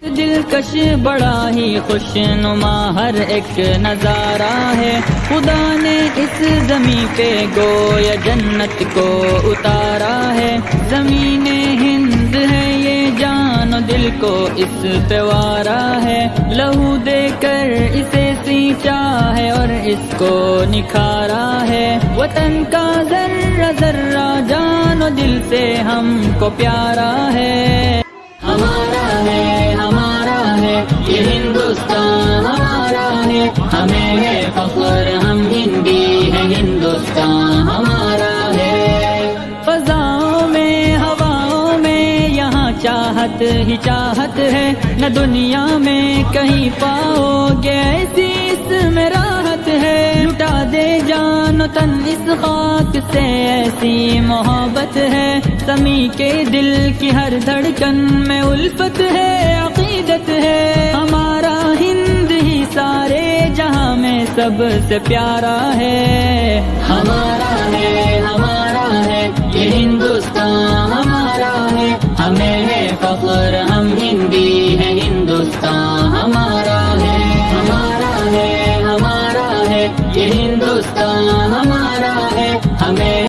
دلکش بڑا ہی خوش نما ہر ایک نظارہ ہے، خدا نے اس زمین پہ گویا جنت کو اتارا ہے، زمین ہند ہے یہ جان و دل کو اس پہ وارا ہے، لہو دے کر اسے سینچا ہے اور اس کو نکھارا ہے، وطن کا ذرہ ذرہ جان و دل سے ہم کو پیارا ہے، ہمارا ہے ہمارا ہے یہ ہندوستان ہمارا ہے، ہمیں ہے فخر ہم ہندی ہے، ہندوستان ہمارا ہے، فضاؤں میں ہواؤں میں یہاں چاہت ہی چاہت ہے، نہ دنیا میں کہیں پاؤ گے ایسی اس میں راحت ہے، لٹا دے جان و تن اس خاک سے ایسی محبت ہے، زمیں کے دل کی ہر دھڑکن میں الفت ہے، عقیدت ہے، ہمارا ہند ہی سارے جہاں میں سب سے پیارا ہے، ہمارا ہے یہ ہندوستان